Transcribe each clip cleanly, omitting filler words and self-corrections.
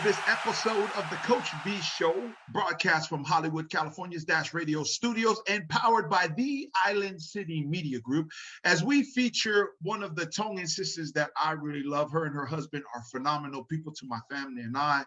this episode of the Coach V Show, broadcast from Hollywood, California's Dash Radio Studios and powered by the Island City Media Group, as we feature one of the Tongan sisters that I really love. Her and her husband are phenomenal people to my family and I,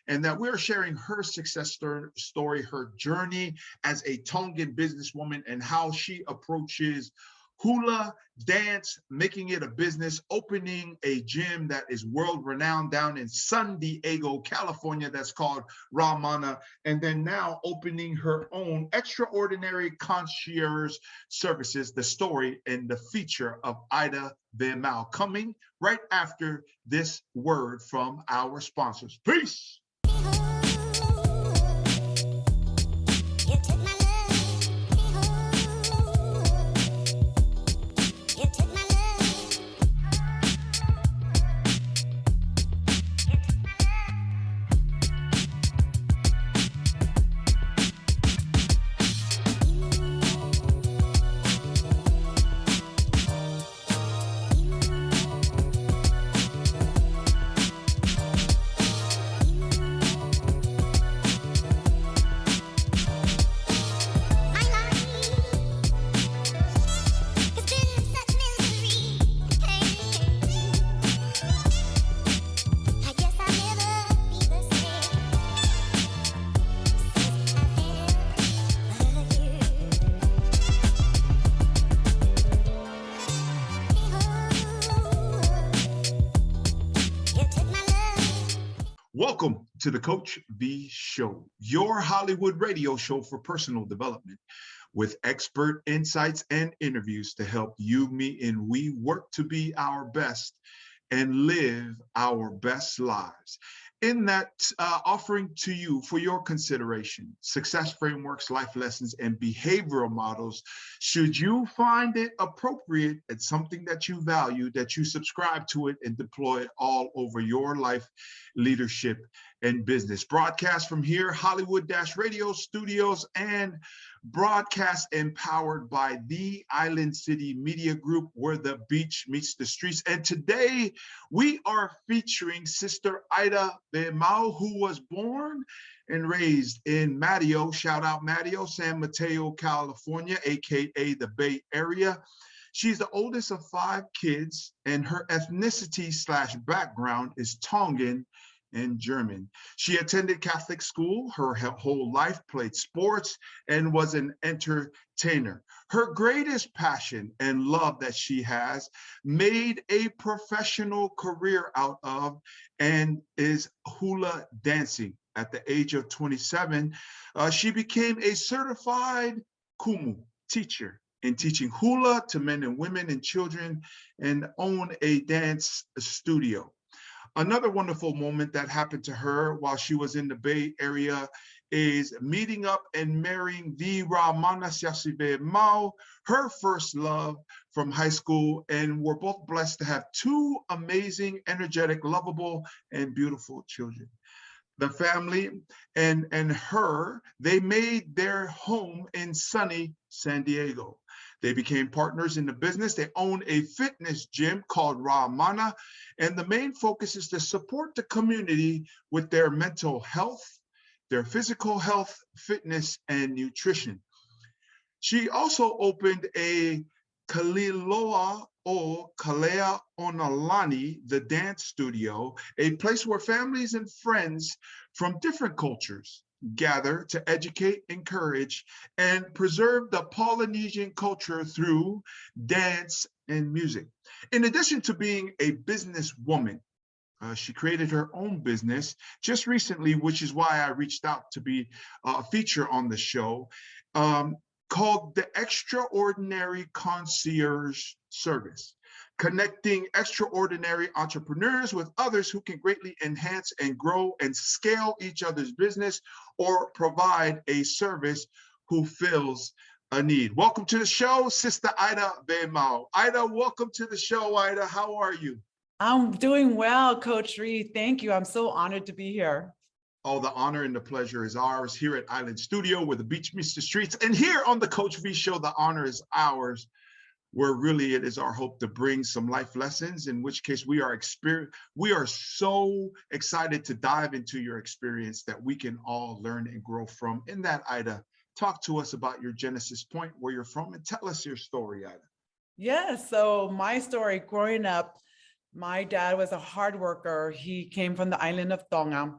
and that we're sharing her success story, her journey as a Tongan businesswoman, and how she approaches hula dance, making it a business, opening a gym that is world-renowned down in San Diego, California, that's called RAWMANA, and then now opening her own extraordinary concierge services, the story and the feature of Ida Veimau, coming right after this word from our sponsors. Peace. Welcome to the Coach V Show, your Hollywood radio show for personal development, with expert insights and interviews to help you, me, and we work to be our best and live our best lives. In that, offering to you for your consideration, success frameworks, life lessons, and behavioral models, should you find it appropriate, it's something that you value, that you subscribe to it and deploy it all over your life, leadership, and business. Broadcast from here, Hollywood-Radio Studios, and broadcast empowered by the Island City Media Group, where the beach meets the streets. And today we are featuring Sister Ida Veimau, who was born and raised in Mateo, shout out Mateo, San Mateo, California, AKA the Bay Area. She's the oldest of 5 kids, and her ethnicity/background is Tongan and German. She attended Catholic school her whole life, played sports, and was an entertainer. Her greatest passion and love that she has made a professional career out of and is hula dancing. At the age of 27, she became a certified kumu teacher in teaching hula to men and women and children, and own a dance studio. Another wonderful moment that happened to her while she was in the Bay Area is meeting up and marrying the RAWMANA Veimau, her first love from high school, and we're both blessed to have 2 amazing, energetic, lovable, and beautiful children. The family and her, they made their home in sunny San Diego. They became partners in the business. They own a fitness gym called RAWMANA, and the main focus is to support the community with their mental health, their physical health, fitness, and nutrition. She also opened a Kaliloa O Kaleoonalani, the dance studio, a place where families and friends from different cultures gather to educate, encourage, and preserve the Polynesian culture through dance and music. In addition to being a businesswoman, she created her own business just recently, which is why I reached out to be a feature on the show, called the Extraordinary Concierge Service, connecting extraordinary entrepreneurs with others who can greatly enhance and grow and scale each other's business or provide a service who fills a need. Welcome to the show, Sister Ida Veimau. Ida, welcome to the show, Ida. How are you? I'm doing well, Coach Reed. Thank you. I'm so honored to be here. Oh, the honor and the pleasure is ours here at Island Studio, where the beach meets the streets. And here on the Coach V Show, the honor is ours. where really it is our hope to bring some life lessons, in which case we are so excited to dive into your experience that we can all learn and grow from. In that, Ida, talk to us about your Genesis point, where you're from, and tell us your story, Ida. Yeah, so my story growing up, my dad was a hard worker. He came from the island of Tonga.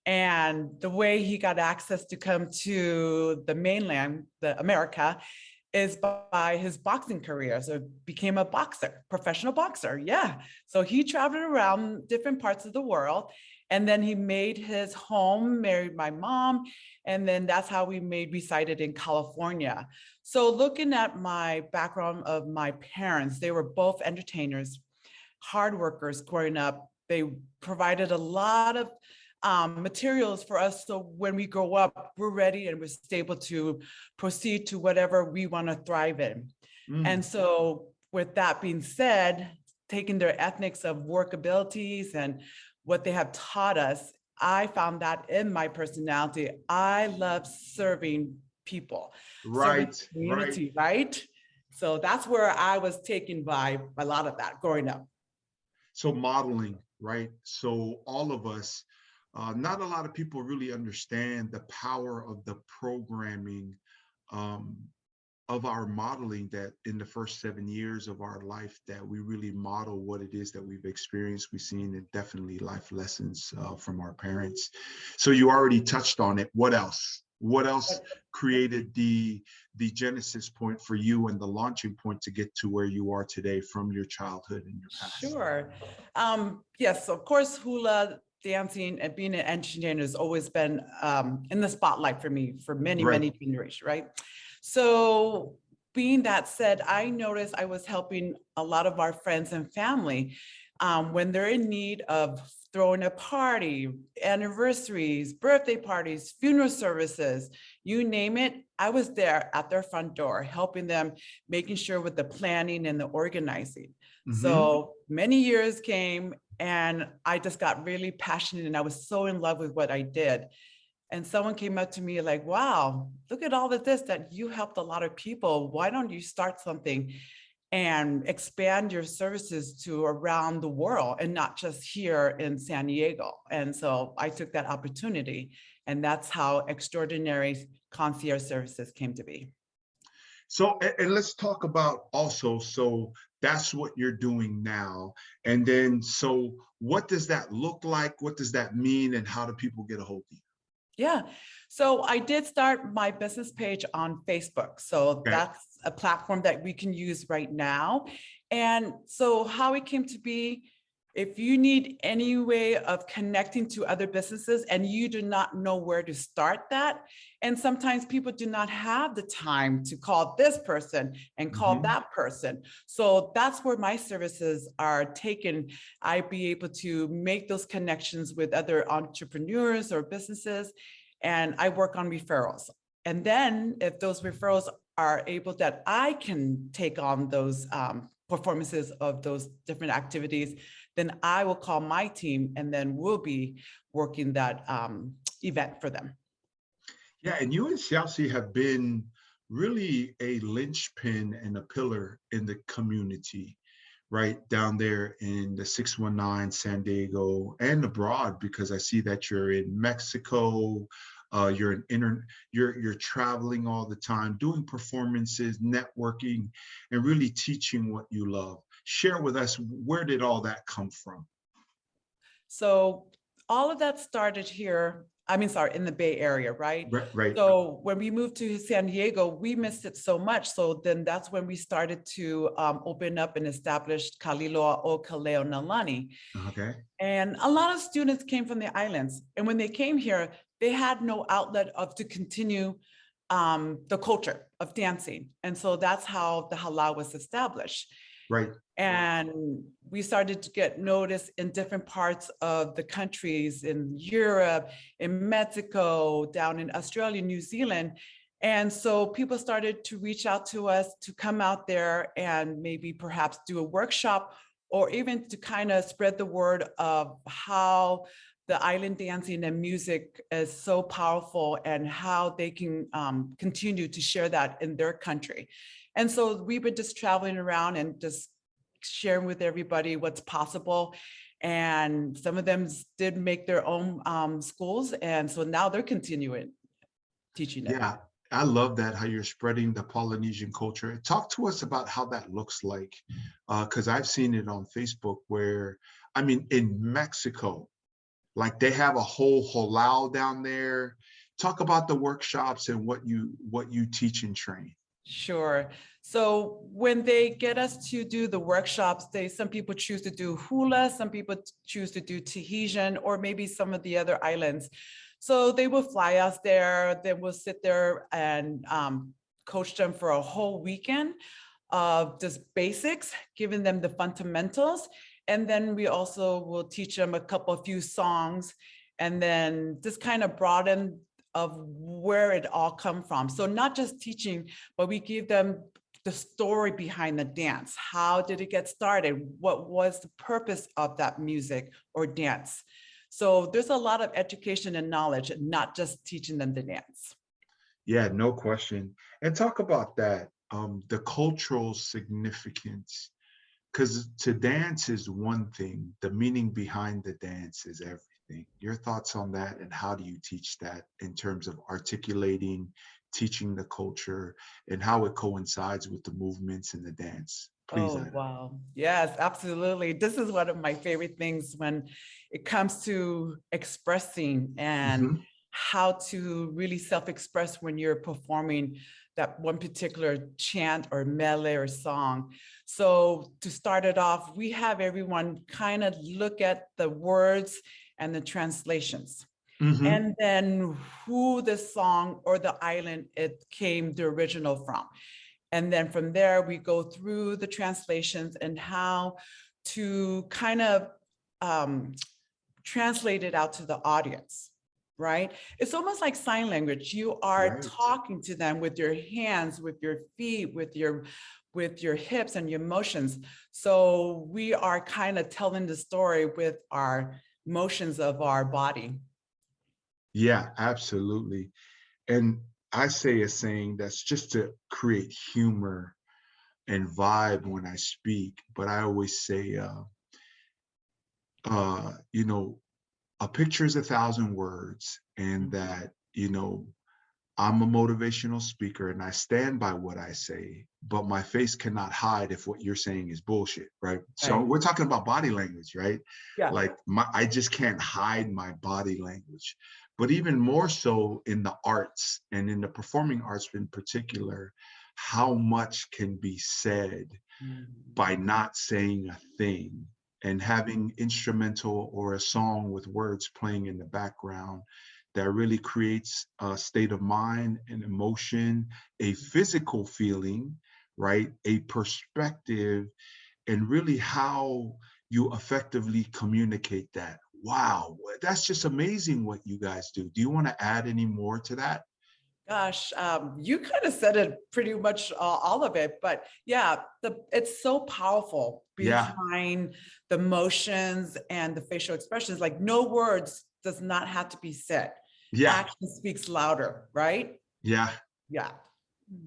And the way he got access to come to the mainland, the America, is by his boxing career. So became a boxer, professional boxer. Yeah. So he traveled around different parts of the world. And then he made his home, married my mom. And then that's how we resided in California. So looking at my background of my parents, they were both entertainers, hard workers growing up. They provided a lot of materials for us, so when we grow up, we're ready and we're able to proceed to whatever we want to thrive in. And so with that being said, taking their ethics of work abilities and what they have taught us, I found that in my personality. I love serving people, serving the community, right? So that's where I was taken by a lot of that growing up. So modeling, right? So all of us, not a lot of people really understand the power of the programming of our modeling, that in the first 7 years of our life, that we really model what it is that we've experienced, we've seen, and definitely life lessons from our parents. So you already touched on it. What else? What else created the genesis point for you and the launching point to get to where you are today from your childhood and your past? Sure. Yes, of course, hula dancing and being an entertainer has always been in the spotlight for me for many, many generations, right? So being that said, I noticed I was helping a lot of our friends and family when they're in need of throwing a party, anniversaries, birthday parties, funeral services, you name it. I was there at their front door, helping them, making sure with the planning and the organizing. So many years came and I just got really passionate and I was so in love with what I did. And someone came up to me like, wow, look at all of this that you helped a lot of people. Why don't you start something and expand your services to around the world and not just here in San Diego? And so I took that opportunity, and that's how Extraordinary Concierge Services came to be. So, and let's talk about also, so that's what you're doing now. And then, so what does that look like? What does that mean? And how do people get a hold of you? Yeah, so I did start my business page on Facebook. So that's a platform that we can use right now. And so how it came to be, if you need any way of connecting to other businesses and you do not know where to start that, and sometimes people do not have the time to call this person and call that person. So that's where my services are taken. I'd be able to make those connections with other entrepreneurs or businesses, and I work on referrals. And then if those referrals are able that I can take on those performances of those different activities, then I will call my team and then we'll be working that event for them. Yeah, and you and Chelsea have been really a linchpin and a pillar in the community, right down there in the 619 San Diego and abroad, because I see that you're in Mexico, you're traveling all the time, doing performances, networking, and really teaching what you love. Share with us, where did all that come from? So all of that started here, in the Bay Area, right? Right. So when we moved to San Diego, we missed it so much. So then that's when we started to open up and establish Kaliloa O Kaleoonalani. Okay. And a lot of students came from the islands. And when they came here, they had no outlet to continue the culture of dancing. And so that's how the Hala was established. Right. And we started to get noticed in different parts of the countries, in Europe, in Mexico, down in Australia, New Zealand. And so people started to reach out to us to come out there and maybe perhaps do a workshop, or even to kind of spread the word of how the island dancing and music is so powerful and how they can continue to share that in their country. And so we've been just traveling around and just sharing with everybody what's possible. And some of them did make their own schools. And so now they're continuing teaching it. Yeah, I love that, how you're spreading the Polynesian culture. Talk to us about how that looks like, because I've seen it on Facebook where, I mean, in Mexico, like they have a whole halal down there. Talk about the workshops and what you teach and train. Sure. So when they get us to do the workshops, some people choose to do hula, some people choose to do Tahitian, or maybe some of the other islands. So they will fly us there, then we'll sit there and coach them for a whole weekend of just basics, giving them the fundamentals. And then we also will teach them a few songs, and then just kind of broaden of where it all come from. So not just teaching, but we give them the story behind the dance. How did it get started? What was the purpose of that music or dance? So there's a lot of education and knowledge, not just teaching them the dance. Yeah, no question. And talk about that, the cultural significance, because to dance is one thing, the meaning behind the dance is everything. Your thoughts on that, and how do you teach that in terms of articulating, teaching the culture, and how it coincides with the movements in the dance? Please. Oh, wow. Yes, absolutely. This is one of my favorite things when it comes to expressing and how to really self-express when you're performing that one particular chant or melody or song. So to start it off, we have everyone kind of look at the words and the translations, and then who the song or the island it came the original from. And then from there, we go through the translations and how to kind of translate it out to the audience, right? It's almost like sign language. You are talking to them with your hands, with your feet, with your hips and your motions. So we are kind of telling the story with our motions of our body. Yeah, absolutely. And I say a saying that's just to create humor and vibe when I speak, but I always say, you know, a picture is 1,000 words, and that, you know, I'm a motivational speaker and I stand by what I say, but my face cannot hide if what you're saying is bullshit, right? So we're talking about body language, right? Yeah. Like I just can't hide my body language. But even more so in the arts and in the performing arts in particular, how much can be said by not saying a thing, and having instrumental or a song with words playing in the background that really creates a state of mind, an emotion, a physical feeling, right? A perspective, and really how you effectively communicate that. Wow, that's just amazing what you guys do. Do you want to add any more to that? Gosh, you kind of said it pretty much all of it, but yeah, it's so powerful behind the motions and the facial expressions. Like no words does not have to be said. Action speaks louder, right? Yeah.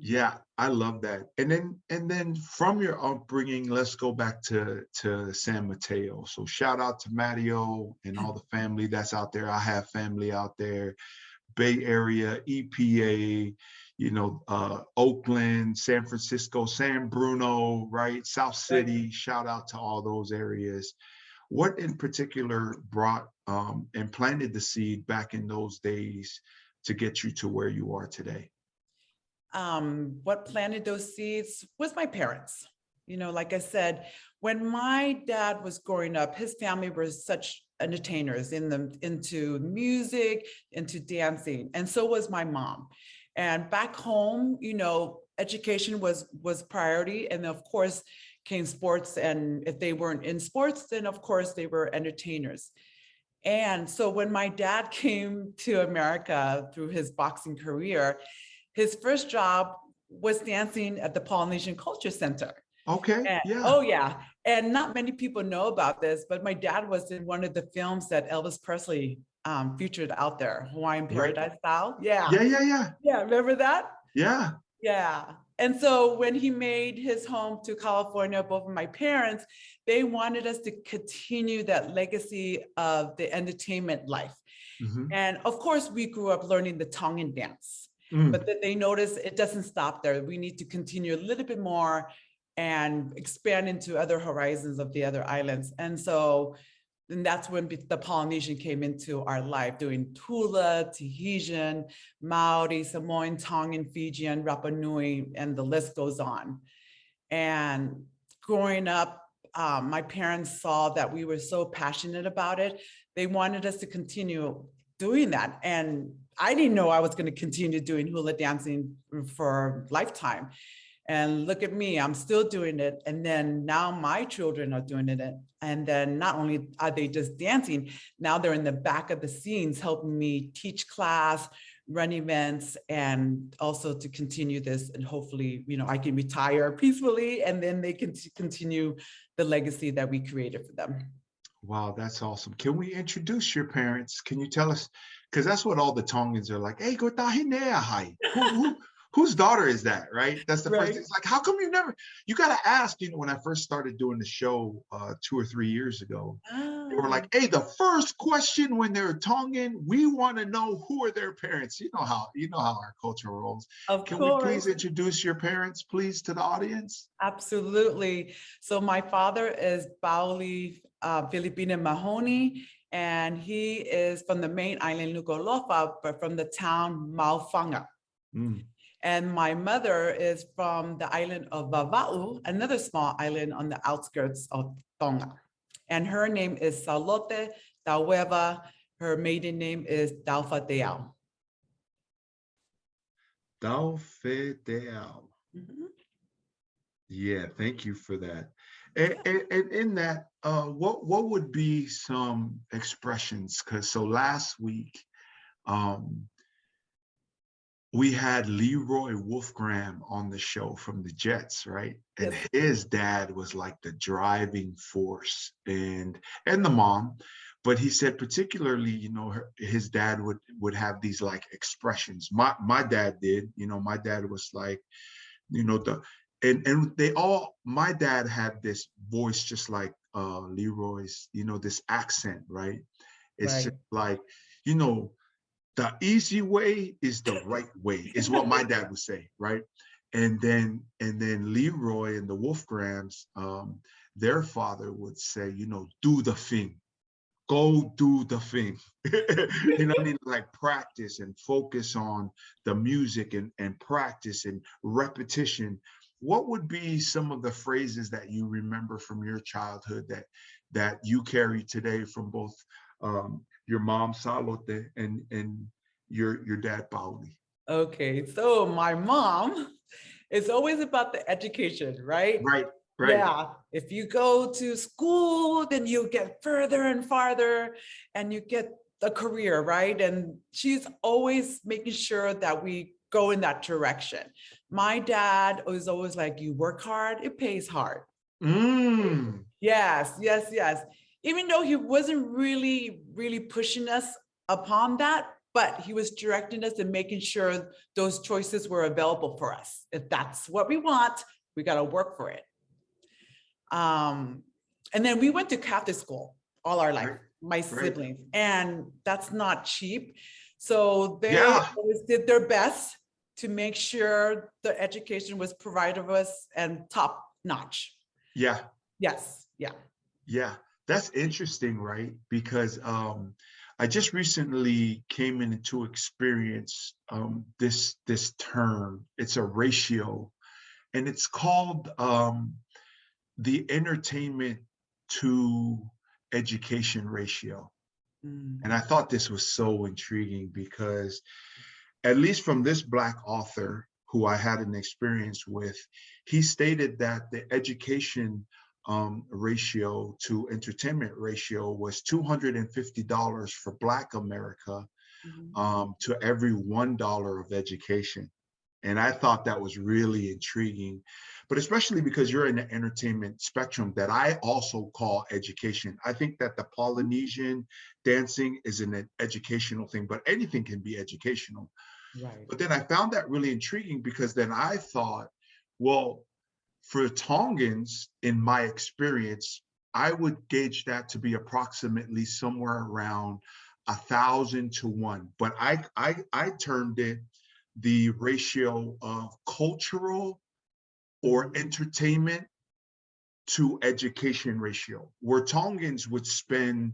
Yeah, I love that. And then from your upbringing, let's go back to San Mateo. So shout out to Mateo and all the family that's out there. I have family out there, Bay Area, EPA, you know, Oakland, San Francisco, San Bruno, right? South City. Shout out to all those areas. What in particular brought and planted the seed back in those days to get you to where you are today? What planted those seeds was my parents. You know, like I said, when my dad was growing up, his family were such entertainers into music, into dancing, and so was my mom. And back home, you know, education was priority, and of course came sports. And if they weren't in sports, then of course they were entertainers. And so when my dad came to America through his boxing career, his first job was dancing at the Polynesian Culture Center. Okay. Oh yeah. And not many people know about this, but my dad was in one of the films that Elvis Presley featured out there, Hawaiian Paradise Style. Yeah. Yeah. Yeah. Remember that? Yeah. Yeah. And so when he made his home to California, both of my parents, they wanted us to continue that legacy of the entertainment life. Mm-hmm. And of course, we grew up learning the Tongan dance, but then they noticed it doesn't stop there. We need to continue a little bit more and expand into other horizons of the other islands. And so then that's when the Polynesian came into our life, doing Hula, Tahitian, Maori, Samoan, Tongan, Fijian, Rapa Nui, and the list goes on. And growing up, my parents saw that we were so passionate about it. They wanted us to continue doing that. And I didn't know I was going to continue doing hula dancing for a lifetime. And look at me, I'm still doing it. And then now my children are doing it. And then not only are they just dancing, now they're in the back of the scenes helping me teach class, run events, and also to continue this. And hopefully, I can retire peacefully and then they can continue the legacy that we created for them. Wow, that's awesome. Can we introduce your parents? Can you tell us? Because that's what all the Tongans are like. Hey, go hai. Whose daughter is that, right? That's the first thing. It's like, how come you got to ask, when I first started doing the show 2 or 3 years ago, they were like, hey, the first question when they're Tongan, we want to know who are their parents. You know how our culture rolls. Can we please introduce your parents, please, to the audience? Absolutely. So my father is Pauli Filipina Mahoney, and he is from the main island, Nuku'alofa, but from the town Maufanga. And my mother is from the island of Vava'u, another small island on the outskirts of Tonga. And her name is Salote Taueva. Her maiden name is Taufeteau. Taufeteau. Yeah, thank you for that. And in that, what would be some expressions? Because last week, we had Leroy Wolfgram on the show from the Jets, right? And his dad was like the driving force, and the mom. But he said particularly, his dad would have these like expressions. My dad did, my dad was like, and they all, my dad had this voice just like Leroy's, this accent, right? It's just like, the easy way is the right way, is what my dad would say, right? And then Leroy and the Wolfgrams, their father would say, do the thing, go do the thing. You know what I mean? Like practice and focus on the music and practice and repetition. What would be some of the phrases that you remember from your childhood that you carry today from both your mom Salote and your dad Pauli? Okay, so my mom is always about the education, right? Right. Yeah, if you go to school, then you get further and farther and you get a career, right? And she's always making sure that we go in that direction. My dad was always like, you work hard, it pays hard. Yes. Even though he wasn't really pushing us upon that, but he was directing us and making sure those choices were available for us. If that's what we want, we got to work for it. And then we went to Catholic school all our life, my siblings, and that's not cheap. So they always did their best to make sure the education was provided for us and top notch. Yeah. Yes. Yeah. Yeah. That's interesting, right? Because I just recently came into experience this term. It's a ratio, and it's called the entertainment to education ratio. And I thought this was so intriguing because, at least from this Black author who I had an experience with, he stated that the education ratio to entertainment ratio was $250 for Black America to every $1 of education. And I thought that was really intriguing, but especially because you're in the entertainment spectrum that I also call education. I think that the Polynesian dancing is an educational thing, but anything can be educational. Right. But then I found that really intriguing because then I thought, Well, for Tongans, in my experience, I would gauge that to be approximately somewhere around 1,000 to 1. But I termed it the ratio of cultural or entertainment to education ratio, where Tongans would spend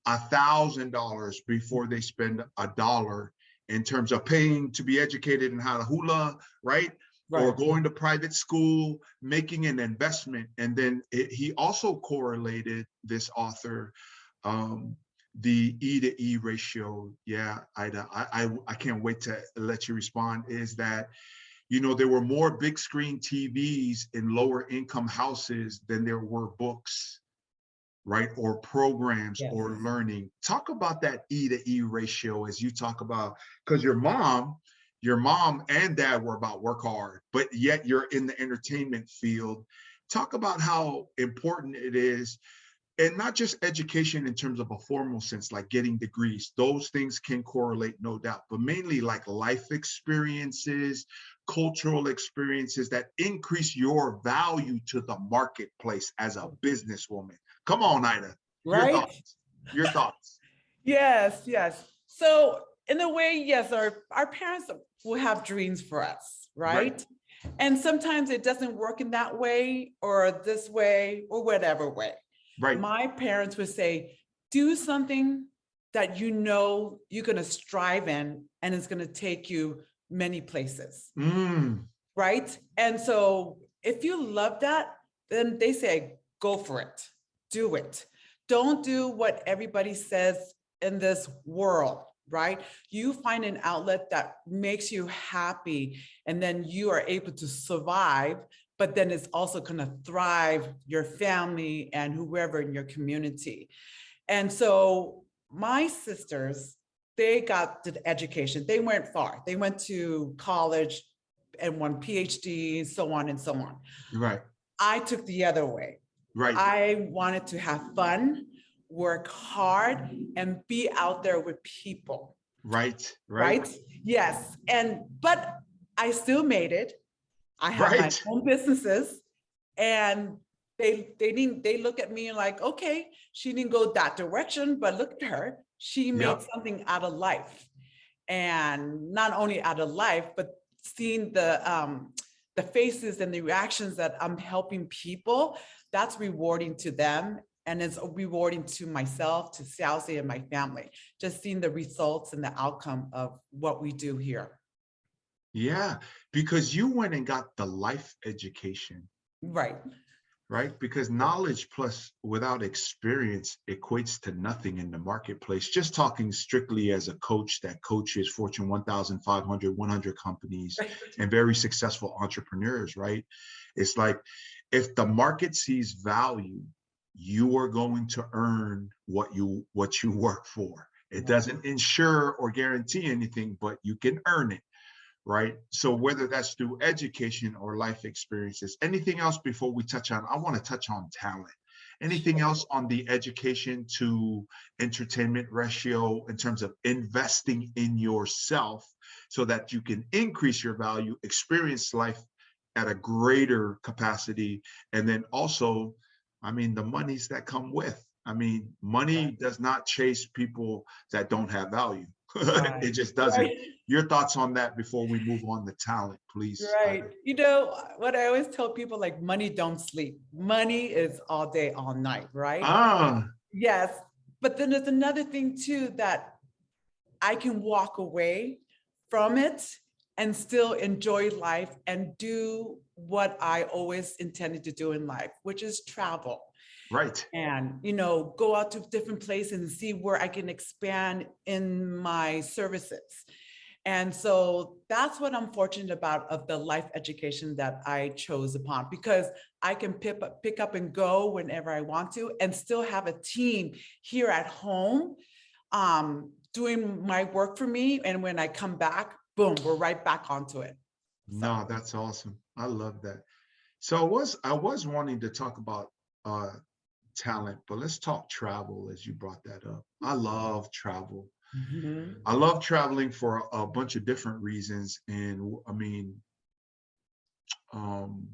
$1,000 before they spend $1 in terms of paying to be educated in how to hula, right? Or going to private school, making an investment. And then he also correlated, this author, the E to E ratio. Yeah, Ida, I can't wait to let you respond, is that, you know, there were more big screen TVs in lower income houses than there were books, right? Or programs or learning. Talk about that E to E ratio as you talk about, because your mom and dad were about work hard, but yet you're in the entertainment field. Talk about how important it is, and not just education in terms of a formal sense, like getting degrees. Those things can correlate, no doubt, but mainly like life experiences, cultural experiences that increase your value to the marketplace as a businesswoman. Come on, Ida. Your thoughts. Your thoughts. Yes, yes. So in a way, yes, our parents will have dreams for us, right? And sometimes it doesn't work in that way or this way or whatever way. Right. My parents would say, do something that you know you're going to strive in and it's going to take you many places. Right. And so if you love that, then they say, go for it, do it. Don't do what everybody says in this world, right? You find an outlet that makes you happy, and then you are able to survive, but then it's also going to thrive your family and whoever in your community. And so my sisters, they got the education. They went far. They went to college and won PhD, so on and so on. Right. I took the other way. Right. I wanted to have fun, work hard, and be out there with people. Right. Right. Yes. But I still made it. I have my own businesses, and they look at me like, okay, she didn't go that direction, but look at her. She made something out of life. And not only out of life, but seeing the faces and the reactions that I'm helping people, that's rewarding to them. And it's rewarding to myself, to Salsie and my family, just seeing the results and the outcome of what we do here. Yeah, because you went and got the life education. Right. Right? Because knowledge plus without experience equates to nothing in the marketplace. Just talking strictly as a coach that coaches Fortune 1,500, 100 companies and very successful entrepreneurs, right? It's like, if the market sees value, you are going to earn what you work for. It doesn't ensure or guarantee anything, but you can earn it. Right? So whether that's through education or life experiences, anything else before we touch on, I want to touch on talent. Anything else on the education to entertainment ratio in terms of investing in yourself so that you can increase your value, experience life at a greater capacity, and then also, I mean, the monies that come with. I mean, money does not chase people that don't have value. It just doesn't. Your thoughts on that before we move on to talent, please. Right. You know, what I always tell people, like, money don't sleep. Money is all day, all night, right? Yes. But then there's another thing too, that I can walk away from it and still enjoy life and do what I always intended to do in life, which is travel. Right. And, you know, go out to different places and see where I can expand in my services. And so that's what I'm fortunate about of the life education that I chose upon, because I can pick up and go whenever I want to and still have a team here at home doing my work for me. And when I come back, boom, we're right back onto it. No, that's awesome. I love that. So I was wanting to talk about talent, but let's talk travel as you brought that up. I love travel. I love traveling for a bunch of different reasons. And I mean, um,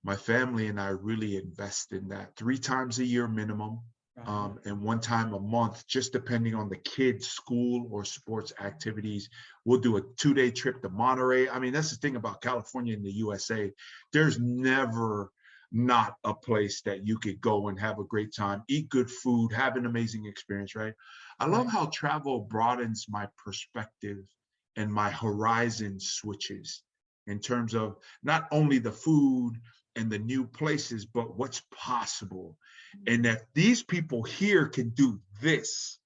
my family and I really invest in that 3 times a year minimum, Right. and 1 time a month, just depending on the kids' school or sports activities. We'll do a 2-day trip to Monterey. I mean, that's the thing about California and the USA. There's never not a place that you could go and have a great time, eat good food, have an amazing experience, right? I love Right. how travel broadens my perspective and my horizon switches in terms of not only the food and the new places, but what's possible. And that these people here can do this,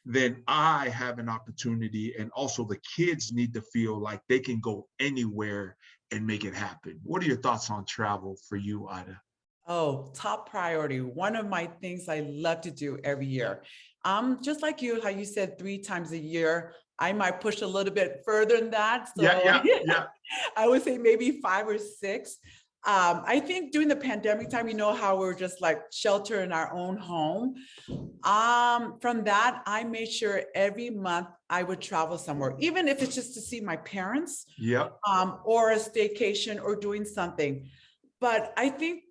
then I have an opportunity. And also the kids need to feel like they can go anywhere and make it happen. What are your thoughts on travel for you, Ida? Oh, top priority. One of my things I love to do every year. Just like you, how you said 3 times a year, I might push a little bit further than that. Yeah, So yeah, yeah. I would say maybe 5 or 6. I think during the pandemic time, you know how we're just like shelter in our own home. From that, I made sure every month I would travel somewhere, even if it's just to see my parents, Yep. or a staycation or doing something. But I think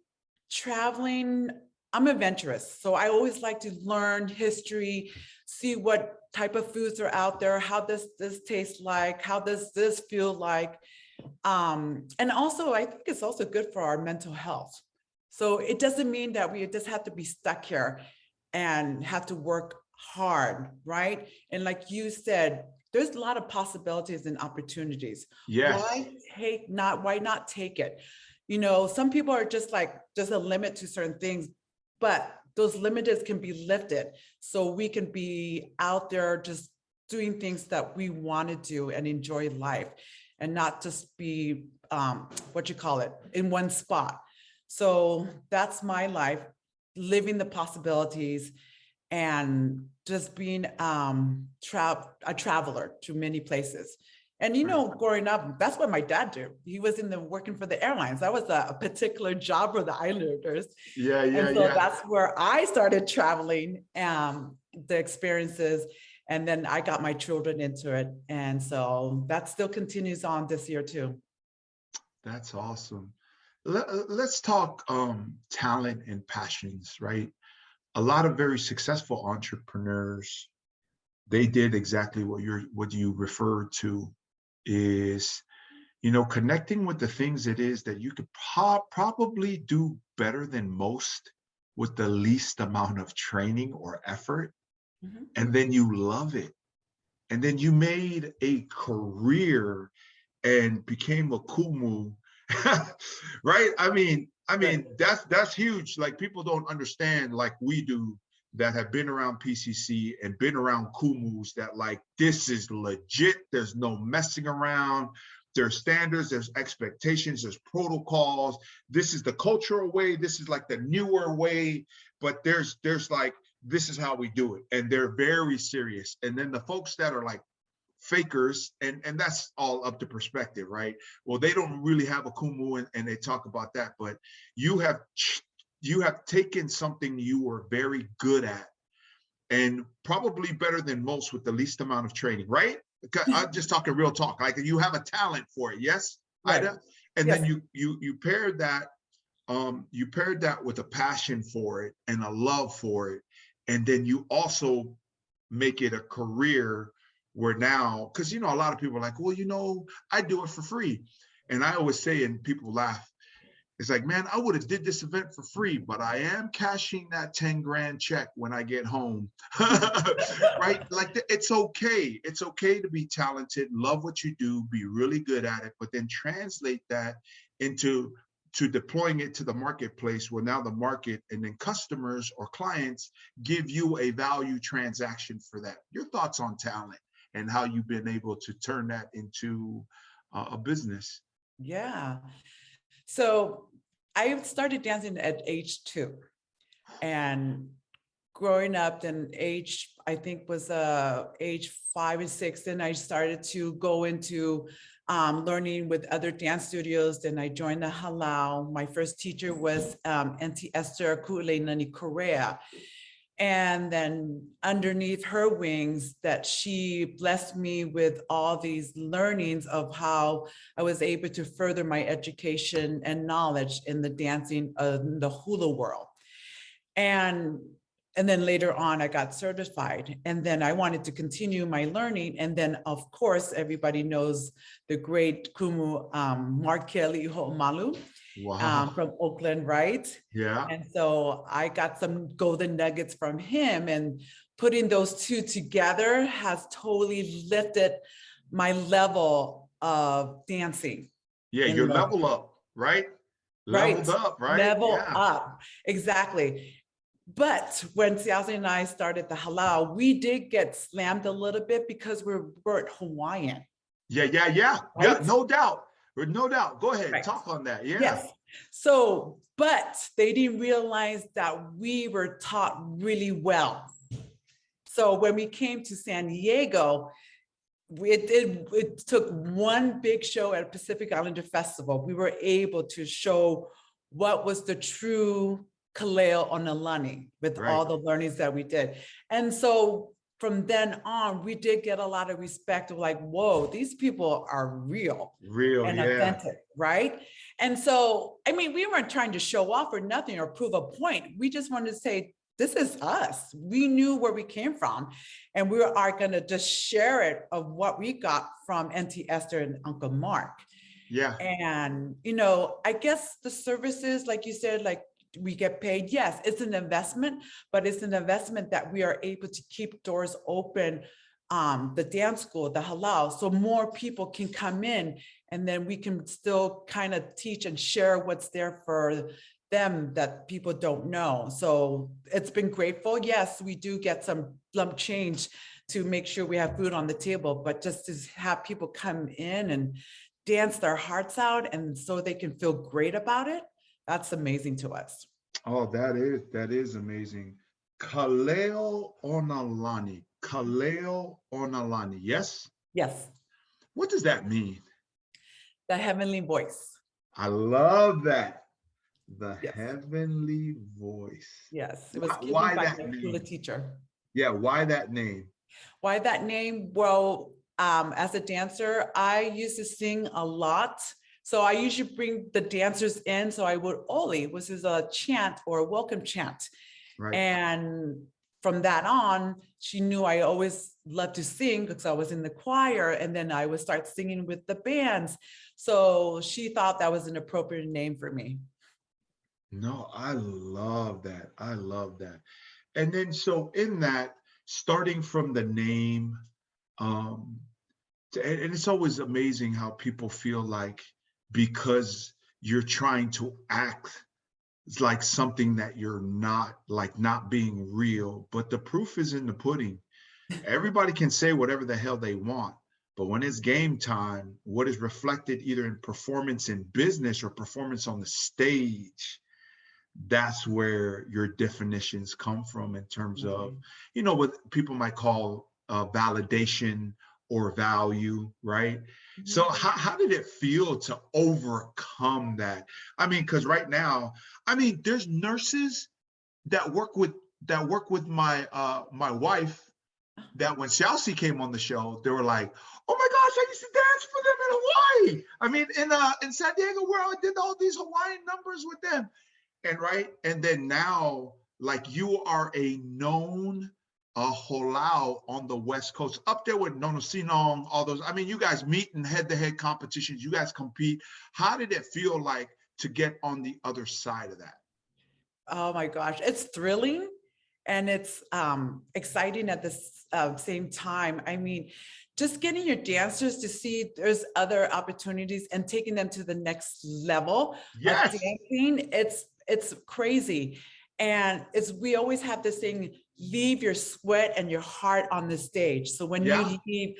traveling, I'm adventurous. So I always like to learn history, see what type of foods are out there, how does this taste like, how does this feel like. And also, I think it's also good for our mental health. So it doesn't mean that we just have to be stuck here and have to work hard, right? And like you said, there's a lot of possibilities and opportunities. Yes. Why not take it? You know, some people are just like, there's a limit to certain things, but those limits can be lifted. So we can be out there just doing things that we want to do and enjoy life and not just be, what you call it, in one spot. So that's my life, living the possibilities and just being a traveler to many places. And you Right. know, growing up, that's what my dad did. He was working for the airlines. That was a particular job for the Islanders. Yeah, yeah, And so yeah. that's where I started traveling, the experiences. And then I got my children into it. And so that still continues on this year too. That's awesome. Let's talk talent and passions, right? A lot of very successful entrepreneurs, they did exactly what you referred to, is, connecting with the things it is that you could probably do better than most with the least amount of training or effort, Mhm. and then you love it. And then you made a career and became a kumu, right? Right. That's huge. Like, people don't understand like we do, that have been around PCC and been around kumus, that like, this is legit. There's no messing around. There's standards, there's expectations, there's protocols. This is the cultural way. This is like the newer way, but there's like, this is how we do it. And they're very serious. And then the folks that are like fakers, and that's all up to perspective, right? Well, they don't really have a kumu, and they talk about that, but you have you have taken something you were very good at, and probably better than most with the least amount of training, right? I'm just talking real talk. Like, you have a talent for it, yes, Right. Ida? And then Yes. you paired that, you paired that with a passion for it and a love for it, and then you also make it a career, where now, because a lot of people are like, well, I do it for free. And I always say, and people laugh, it's like, man, I would have did this event for free, but I am cashing that 10 grand check when I get home. Right? Like, it's okay. It's okay to be talented, love what you do, be really good at it, but then translate that into to deploying it to the marketplace, where now the market and then customers or clients give you a value transaction for that. Your thoughts on talent and how you've been able to turn that into a business? Yeah. So I started dancing at age 2, and growing up, then I think was age 5 and 6. Then I started to go into learning with other dance studios. Then I joined the Halal. My first teacher was Auntie Esther Ku'uleinani Korea. And then underneath her wings, that she blessed me with all these learnings of how I was able to further my education and knowledge in the dancing of the hula world. And then later on, I got certified, and then I wanted to continue my learning. And then, of course, everybody knows the great Kumu Ho'omalu. Wow. From Oakland, right? Yeah. And so I got some golden nuggets from him, and putting those two together has totally lifted my level of dancing. Yeah, you're level up, right? Leveled up, right? Level Yeah. up, exactly. But when Siazi and I started the halal, we did get slammed a little bit because we weren't Hawaiian. Yeah. Right? No doubt. No doubt. Go ahead. Right. Talk on that. Yeah. Yes. So, but they didn't realize that we were taught really well. So when we came to San Diego, it took one big show at Pacific Islander Festival. We were able to show what was the true Kaleoonalani with all the learnings that we did. And so from then on, we did get a lot of respect of like, whoa, these people are real and authentic, right? And so, I mean, we weren't trying to show off or nothing or prove a point. We just wanted to say, this is us. We knew where we came from, and we are going to just share it of what we got from Auntie Esther and Uncle Mark. Yeah. And, you know, I guess the services, like you said, like, we get paid. Yes, it's an investment, but it's an investment that we are able to keep doors open, the dance school, the halal, so more people can come in, and then we can still kind of teach and share what's there for them that people don't know. So it's been grateful. Yes, we do get some lump change to make sure we have food on the table, but just to have people come in and dance their hearts out and so they can feel great about it, that's amazing to us. Oh, that is amazing. Kaleoonalani. Kaleoonalani. Yes? Yes. What does that mean? The heavenly voice. I love that. The heavenly voice. Yes. It was why by that my name? Hula teacher. Yeah, why that name? Why that name? Well, as a dancer, I used to sing a lot. So I usually bring the dancers in. So I would Oli, which is a chant or a welcome chant. Right. And from that on, she knew I always loved to sing because I was in the choir, and then I would start singing with the bands. So she thought that was an appropriate name for me. No, I love that. I love that. And then, so in that, starting from the name, and it's always amazing how people feel like because you're trying to act it's like something that you're not, like not being real, but the proof is in the pudding. Everybody can say whatever the hell they want, but when it's game time, what is reflected either in performance in business or performance on the stage, that's where your definitions come from in terms of, you know, what people might call validation or value, right? So how did it feel to overcome that? I mean, because right now, I mean, there's nurses that work with my my wife, that when Chelsea came on the show, they were like, "Oh my gosh, I used to dance for them in Hawaii." I mean, in San Diego, where I did all these Hawaiian numbers with them, and then now, like, you are a known halal on the West Coast, up there with Nono Sinong, all those. I mean, you guys meet in head-to-head competitions. You guys compete. How did it feel like to get on the other side of that? Oh my gosh, it's thrilling and it's exciting at the same time. I mean, just getting your dancers to see there's other opportunities and taking them to the next level of dancing. It's crazy. And we always have this thing, leave your sweat and your heart on the stage. So when you leave,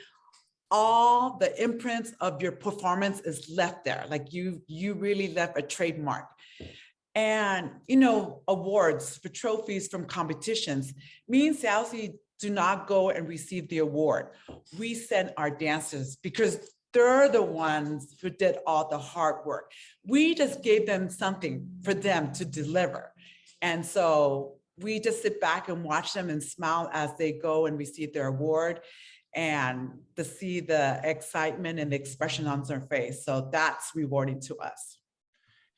all the imprints of your performance is left there. Like you really left a trademark. And, you know, awards for trophies from competitions. Me and Salsi do not go and receive the award. We send our dancers because they're the ones who did all the hard work. We just gave them something for them to deliver. And so we just sit back and watch them and smile as they go and receive their award, and to see the excitement and the expression on their face. So that's rewarding to us.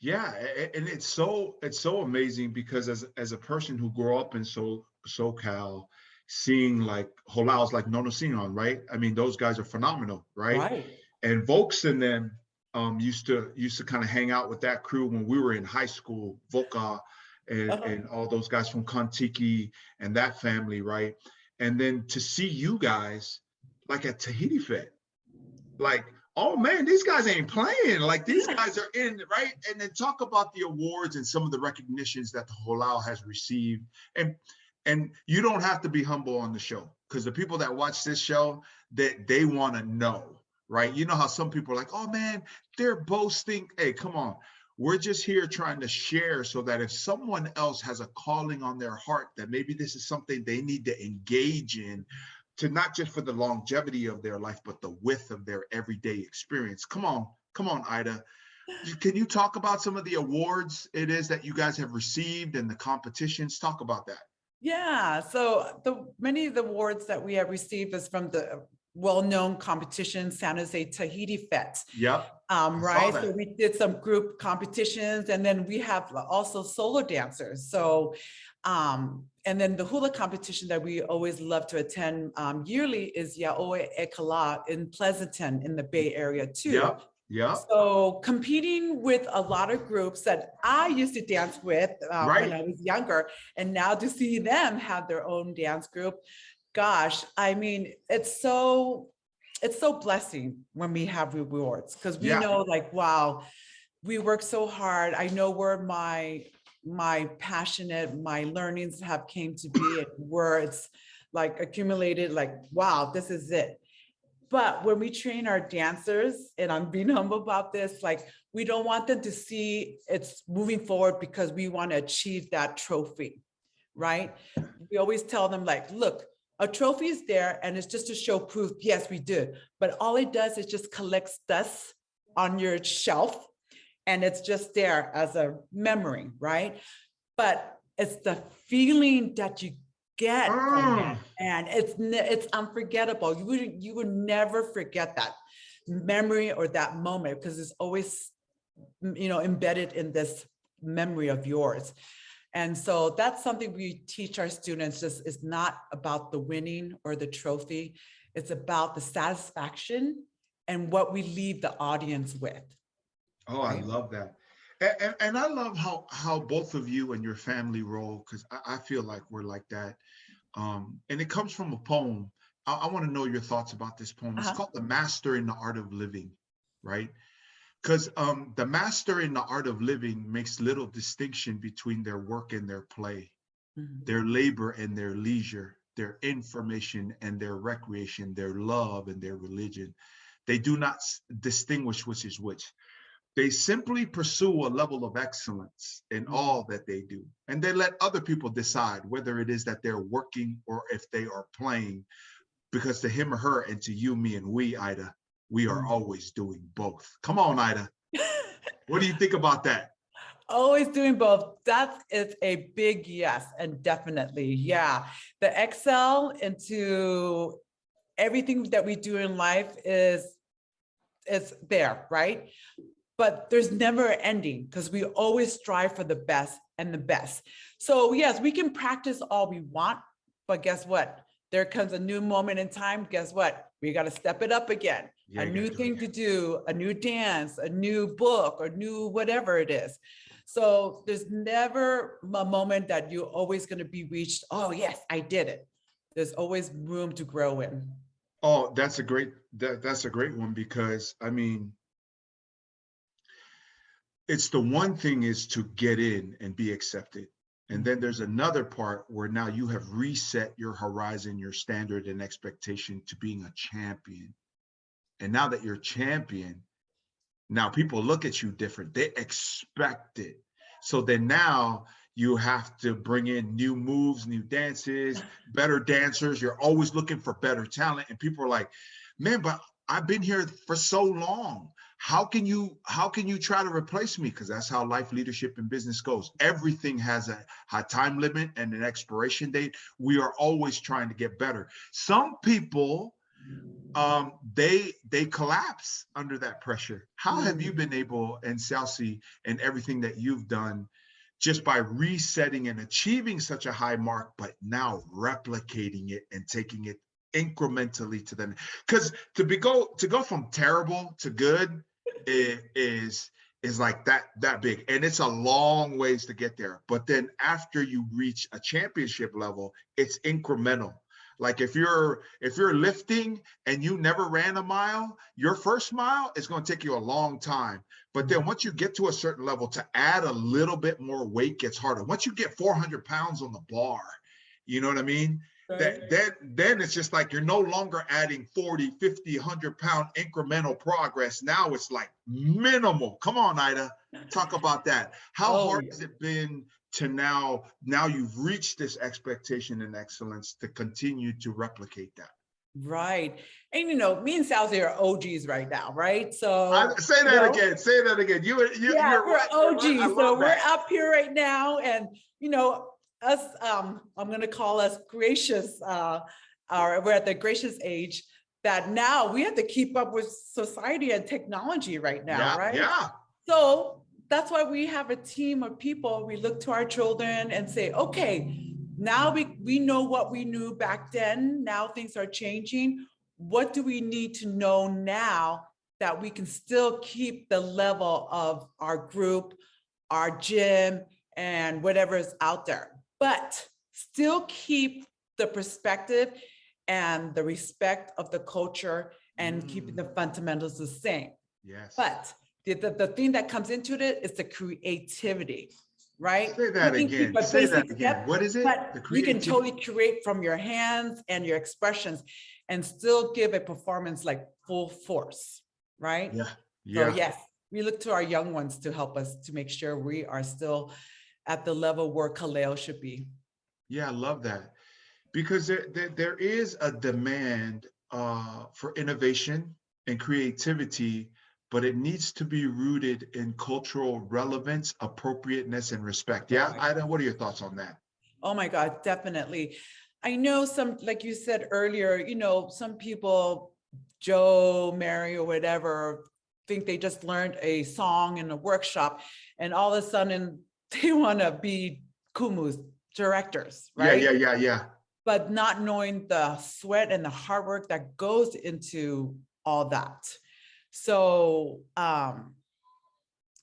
Yeah, and it's so amazing because as a person who grew up in SoCal, seeing like Holaus like Nono Sinon, right? I mean, those guys are phenomenal, right? Right. And Volks and them used to kind of hang out with that crew when we were in high school, Voka and all those guys from Kontiki and that family, right? And then to see you guys like at Tahiti Fed, like, oh man, these guys ain't playing. Like these guys are in, right? And then talk about the awards and some of the recognitions that the Holau has received. And you don't have to be humble on the show, because the people that watch this show, that they want to know, right? You know how some people are like, oh man, they're boasting. Hey, come on. We're just here trying to share so that if someone else has a calling on their heart, that maybe this is something they need to engage in, to not just for the longevity of their life, but the width of their everyday experience. Come on, Ida. Can you talk about some of the awards it is that you guys have received and the competitions? Talk about that. Yeah, so many of the awards that we have received is from the well-known competition, San Jose Tahiti Fest. Yep. Right. So we did some group competitions, and then we have also solo dancers. So, and then the hula competition that we always love to attend yearly is Yaoe Ekala in Pleasanton in the Bay Area too. Yep. Yeah. So competing with a lot of groups that I used to dance with when I was younger, and now to see them have their own dance group, gosh, I mean, it's so blessing when we have rewards, because we know like, wow, we work so hard. I know where my passionate, my learnings have came to be, and where it's like accumulated, like, wow, this is it. But when we train our dancers, and I'm being humble about this, like, we don't want them to see it's moving forward because we want to achieve that trophy, right? We always tell them like, look, a trophy is there and it's just to show proof, yes, we did. But all it does is just collects dust on your shelf, and it's just there as a memory, right? But it's the feeling that you get from it, and it's unforgettable. You would never forget that memory or that moment, because it's always, you know, embedded in this memory of yours. And so that's something we teach our students. Just is not about the winning or the trophy. It's about the satisfaction and what we leave the audience with. Oh, right? I love that. And I love how both of you and your family roll, because I feel like we're like that. And it comes from a poem. I want to know your thoughts about this poem. It's called The Master in the Art of Living, right? Because the master in the art of living makes little distinction between their work and their play, their labor and their leisure, their information and their recreation, their love and their religion. They do not distinguish which is which. They simply pursue a level of excellence in all that they do. And they let other people decide whether it is that they're working or if they are playing, because to him or her, and to you, me, and we, Ida, we are always doing both. Come on, Ida. What do you think about that? Always doing both. That is a big yes, and definitely, yeah. The excel into everything that we do in life is there, right? But there's never an ending, because we always strive for the best and the best. So yes, we can practice all we want, but guess what? There comes a new moment in time. Guess what? We got to step it up again. Yeah, a new thing to do, a new dance, a new book, or new whatever it is. So there's never a moment that you're always going to be reached. Oh yes, I did it. There's always room to grow in. Oh, that's a great one, because I mean, it's the one thing is to get in and be accepted. And then there's another part where now you have reset your horizon, your standard and expectation to being a champion. And now that you're champion, now people look at you different. They expect it. So then now you have to bring in new moves, new dances, better dancers. You're always looking for better talent. And people are like, man, but I've been here for so long. How can you try to replace me? Because that's how life, leadership, and business goes. Everything has a time limit and an expiration date. We are always trying to get better. Some people, they collapse under that pressure. How have you been able, and Celsi, and everything that you've done, just by resetting and achieving such a high mark, but now replicating it and taking it incrementally to the, because to go from terrible to good is like that big, and it's a long ways to get there. But then after you reach a championship level, it's incremental. Like if you're lifting and you never ran a mile, your first mile is going to take you a long time. But then once you get to a certain level, to add a little bit more weight gets harder. Once you get 400 pounds on the bar, you know what I mean? Right. Then it's just like you're no longer adding 40, 50, 100-pound incremental progress. Now it's like minimal. Come on, Ida, talk about that. How hard has it been to now you've reached this expectation and excellence to continue to replicate that? Right. And me and Salzy are OGs right now, right? So say that again. Say that again. You're we're right. OGs. So we're up here right now, and us, I'm going to call us gracious, we're at the gracious age that now we have to keep up with society and technology right now, right? Yeah. So that's why we have a team of people. We look to our children and say, okay, now we know what we knew back then. Now things are changing. What do we need to know now that we can still keep the level of our group, our gym, and whatever is out there, but still keep the perspective and the respect of the culture and keeping the fundamentals the same. Yes. But the thing that comes into it is the creativity, right? Say that again. Say that again. What is it? But you can totally create from your hands and your expressions and still give a performance like full force, right? Yeah. So yes, we look to our young ones to help us to make sure we are still at the level where Kaleo should be. Yeah, I love that. Because there is a demand for innovation and creativity, but it needs to be rooted in cultural relevance, appropriateness, and respect. Yeah, Ida, what are your thoughts on that? Oh my God, definitely. I know some, like you said earlier, some people, Joe, Mary, or whatever, think they just learned a song in a workshop, and all of a sudden they want to be Kumu's directors, right? Yeah. But not knowing the sweat and the hard work that goes into all that. So,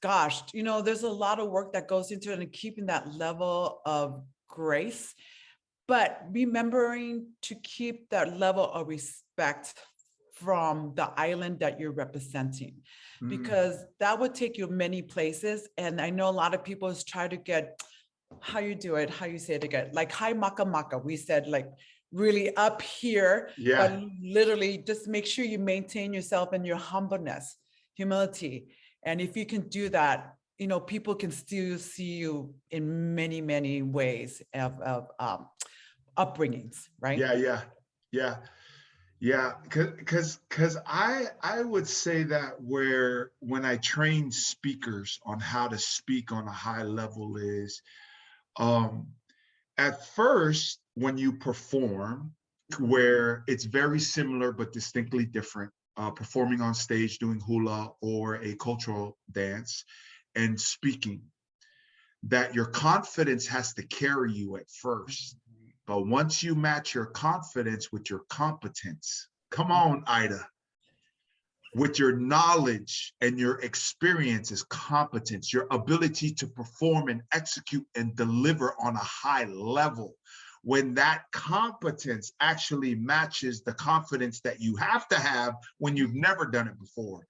gosh, there's a lot of work that goes into it and keeping that level of grace, but remembering to keep that level of respect from the island that you're representing, because that would take you many places. And I know a lot of people try to get, how you say it again, like high maka maka. We said like really up here, but literally just make sure you maintain yourself and your humbleness, humility. And if you can do that, people can still see you in many, many ways of upbringings, right? Yeah, because I would say that when I train speakers on how to speak on a high level is, at first, when you perform, where it's very similar but distinctly different, performing on stage, doing hula or a cultural dance, and speaking, that your confidence has to carry you at first. But once you match your confidence with your competence, come on, Ida, with your knowledge and your experience is competence, your ability to perform and execute and deliver on a high level. When that competence actually matches the confidence that you have to have when you've never done it before,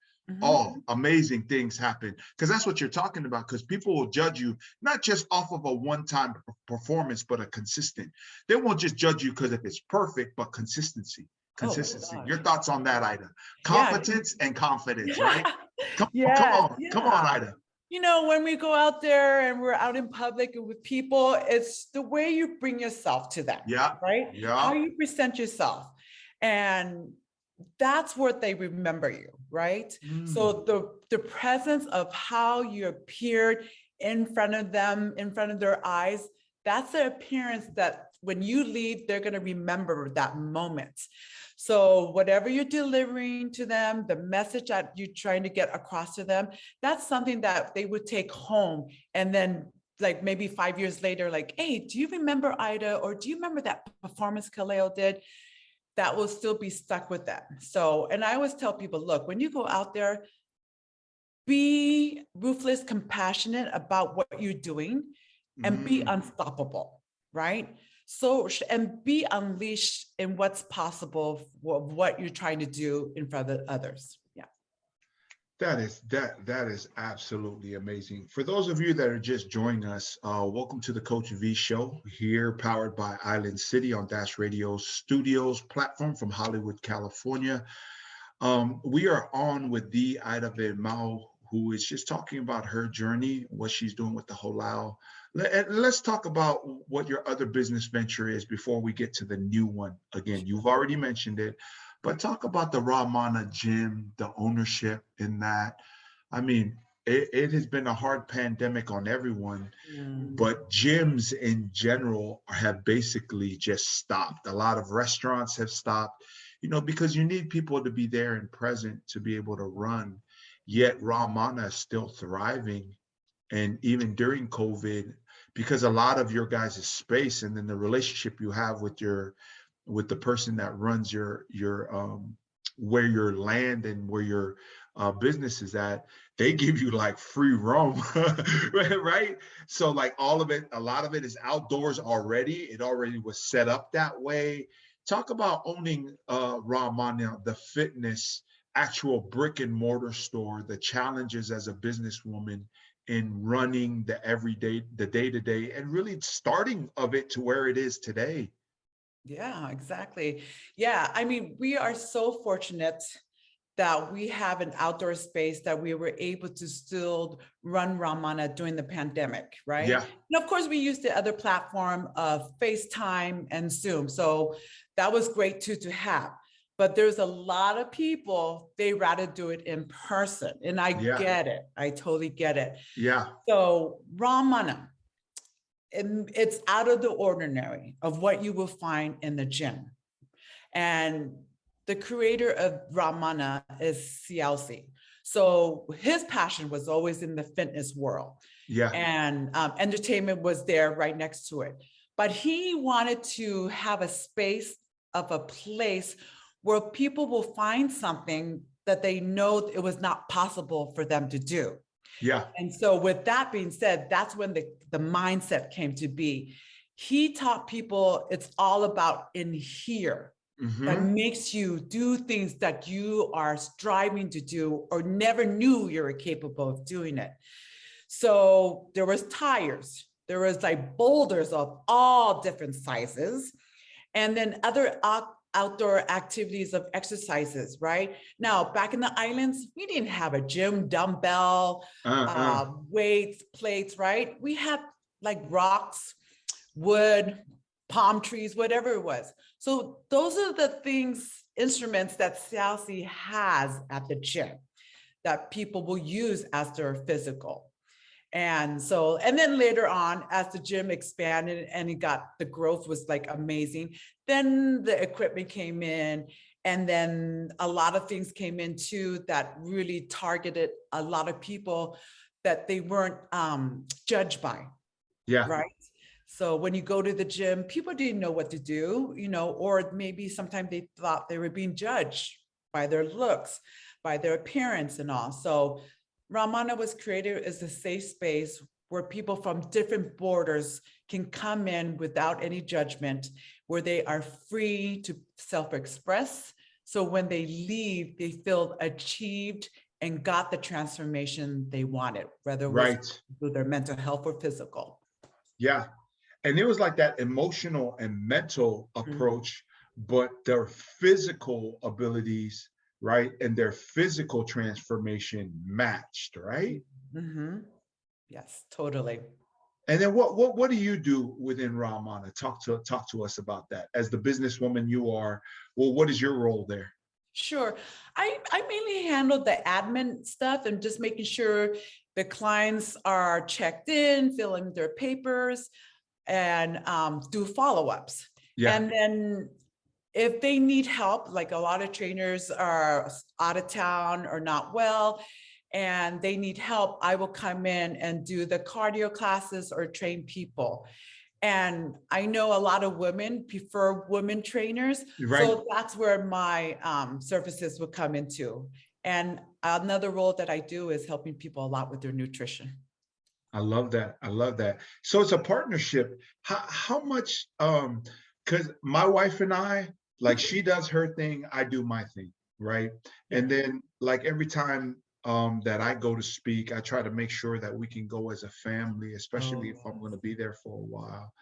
amazing things happen. Because that's what you're talking about, because people will judge you not just off of a one-time performance, but a consistent. They won't just judge you because if it's perfect, but consistency. Your thoughts on that, Ida? Competence and confidence, right? Come on, Ida. When we go out there and we're out in public and with people, it's the way you bring yourself to them, right? How you present yourself. And that's where they remember you, right? So the presence of how you appeared in front of them, in front of their eyes, that's the appearance that when you leave, they're going to remember that moment. So whatever you're delivering to them, the message that you're trying to get across to them, that's something that they would take home. And then like maybe 5 years later, like, hey, do you remember Ida? Or do you remember that performance Kaleo did? That will still be stuck with them. So, and I always tell people, look, when you go out there, be ruthless, compassionate about what you're doing and be unstoppable, right? So, and be unleashed in what's possible of what you're trying to do in front of others. Yeah. That is absolutely amazing. For those of you that are just joining us, welcome to the Coach V Show, here powered by Island City on Dash Radio Studios platform from Hollywood, California. We are on with the Ida Veimau, who is just talking about her journey, what she's doing with the halal. Let's talk about what your other business venture is before we get to the new one. Again, you've already mentioned it, but talk about the RAWMANA Gym, the ownership in that. I mean, it has been a hard pandemic on everyone, but gyms in general have basically just stopped. A lot of restaurants have stopped, because you need people to be there and present to be able to run. Yet RAWMANA is still thriving. And even during COVID, because a lot of your guys' space and then the relationship you have with the person that runs your where your land and where your business is at, they give you like free roam, right? So like a lot of it is outdoors already. It already was set up that way. Talk about owning RAWMANA, the fitness, actual brick and mortar store, the challenges as a businesswoman in running the day-to-day, and really starting of it to where it is today. Yeah, exactly. Yeah, I mean, we are so fortunate that we have an outdoor space that we were able to still run RAWMANA during the pandemic, right? Yeah. And of course, we used the other platform of FaceTime and Zoom. So that was great too to have. But there's a lot of people, they rather do it in person. And I get it. I totally get it. Yeah. So RAWMANA, it's out of the ordinary of what you will find in the gym. And the creator of RAWMANA is CLC. So his passion was always in the fitness world. Yeah. And entertainment was there right next to it. But he wanted to have a space of a place where people will find something that they know it was not possible for them to do. Yeah. And so with that being said, that's when the mindset came to be. He taught people it's all about in here. That makes you do things that you are striving to do or never knew you were capable of doing it. So there was tires, there was like boulders of all different sizes, and then other outdoor activities of exercises, right? Now, back in the islands, we didn't have a gym, dumbbell, weights, plates, right? We had like rocks, wood, palm trees, whatever it was. So those are the instruments that CLC has at the gym that people will use as their physical. And so, and then later on, as the gym expanded and the growth was like amazing, then the equipment came in, and then a lot of things came in too that really targeted a lot of people that they weren't judged by. Yeah. Right. So when you go to the gym, people didn't know what to do, or maybe sometimes they thought they were being judged by their looks, by their appearance and all. So RAWMANA was created as a safe space where people from different borders can come in without any judgment, where they are free to self-express. So when they leave, they feel achieved and got the transformation they wanted, whether it was through their mental health or physical. Yeah. And it was like that emotional and mental approach, but their physical abilities, right, and their physical transformation matched, right? Yes, totally. And then what do you do within RAWMANA? Talk to us about that. As the businesswoman you are, well, what is your role there? Sure. I mainly handle the admin stuff and just making sure the clients are checked in, filling their papers, and do follow-ups. Yeah. And then if they need help, like a lot of trainers are out of town or not well, and they need help, I will come in and do the cardio classes or train people. And I know a lot of women prefer women trainers. Right. So that's where my services would come into. And another role that I do is helping people a lot with their nutrition. I love that. I love that. So it's a partnership. How much because my wife and I, like she does her thing, I do my thing, right? And then like every time that I go to speak, I try to make sure that we can go as a family, especially if I'm going to be there for a while.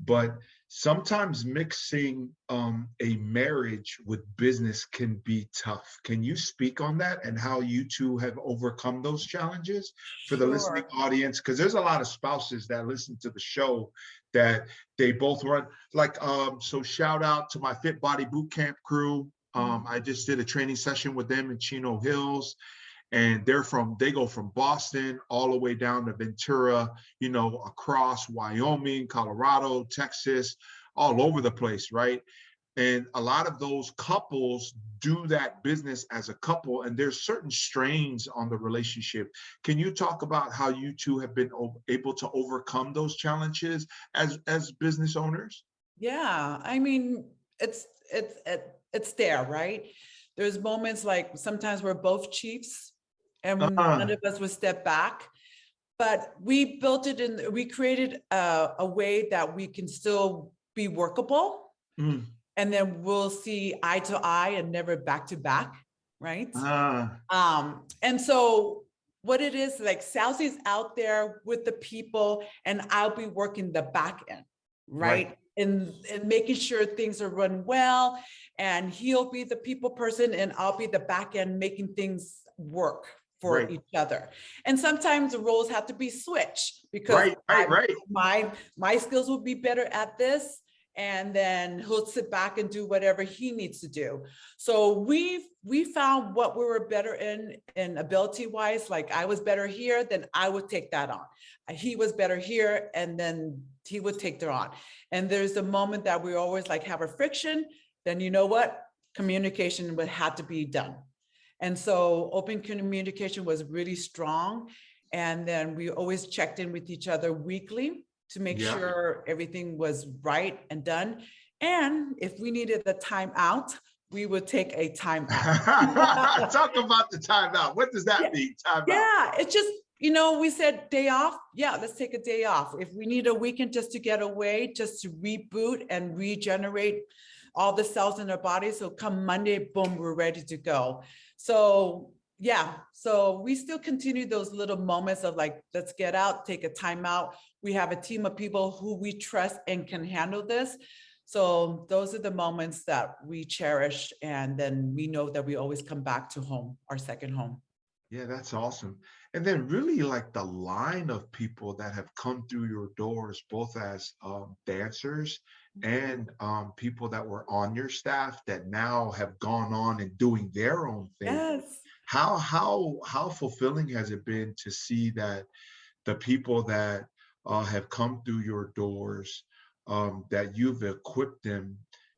But sometimes mixing a marriage with business can be tough. Can you speak on that and how you two have overcome those challenges for the listening Sure. audience? Because there's a lot of spouses that listen to the show that they both run. Like, so shout out to my Fit Body Bootcamp crew. I just did a training session with them in Chino Hills, and they go from Boston all the way down to Ventura, across Wyoming, Colorado, Texas, all over the place, right? And a lot of those couples do that business as a couple, and there's certain strains on the relationship. Can you talk about how you two have been able to overcome those challenges as business owners? Yeah, I mean, it's there, right? There's moments like sometimes we're both chiefs and Uh, none of us would step back, but we built it in, we created a way that we can still be workable, mm, and then we'll see eye to eye and never back to back, right? uh, And so what it is, like Salsy's out there with the people and I'll be working the back end, right, right? And making sure things are run well, and he'll be the people person and I'll be the back end making things work for right, each other. And sometimes the roles have to be switched because right, right, right. my skills will be better at this, and then he'll sit back and do whatever he needs to do. So we found what we were better in ability wise. Like I was better here, then I would take that on. He was better here, and then he would take that on. And there's a moment that we always like have a friction, then you know what? Communication would have to be done. And so open communication was really strong. And then we always checked in with each other weekly to make Yeah. sure everything was right and done. And if we needed a timeout, we would take a timeout. Talk about the timeout. What does that mean? Timeout. Yeah, it's just, we said day off. Yeah, let's take a day off. If we need a weekend just to get away, just to reboot and regenerate all the cells in our body. So come Monday, boom, we're ready to go. So yeah, so we still continue those little moments of like, let's get out, take a time out. We have a team of people who we trust and can handle this. So those are the moments that we cherish. And then we know that we always come back to home, our second home. Yeah, that's awesome. And then really like the line of people that have come through your doors, both as dancers and people that were on your staff that now have gone on and doing their own thing. Yes. How fulfilling has it been to see that the people that have come through your doors, that you've equipped them,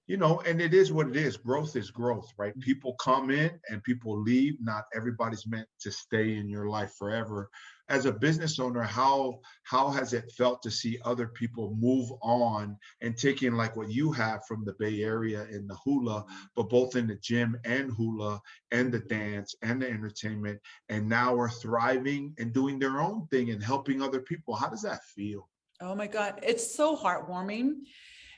and it is what it is. Growth is growth, right? People come in and people leave. Not everybody's meant to stay in your life forever. As a business owner, how has it felt to see other people move on and taking like what you have from the Bay Area in the hula, but both in the gym and hula and the dance and the entertainment, and now are thriving and doing their own thing and helping other people? How does that feel? Oh my God, it's so heartwarming.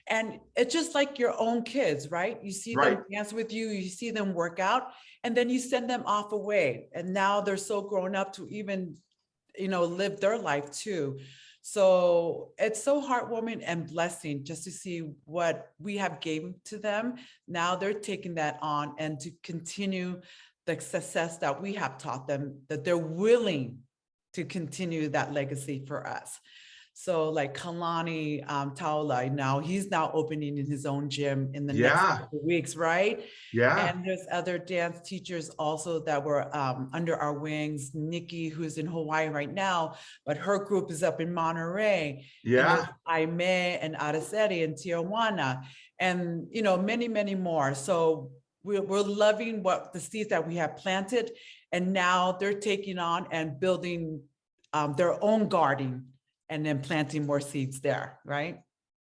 And it's just like your own kids, right? You see Right. them dance with you, you see them work out, and then you send them off away. And now they're so grown up to even, live their life too. So it's so heartwarming and blessing just to see what we have given to them. Now they're taking that on and to continue the success that we have taught them, that they're willing to continue that legacy for us. So like Kalani Taula, now he's now opening in his own gym in the next Yeah. couple of weeks, right? Yeah. And there's other dance teachers also that were under our wings. Nikki, who's in Hawaii right now, but her group is up in Monterey. Yeah. And there's Aime and Araceli in Tijuana, and you know, many, many more. So we're loving what the seeds that we have planted, and now they're taking on and building their own garden and then planting more seeds there, right?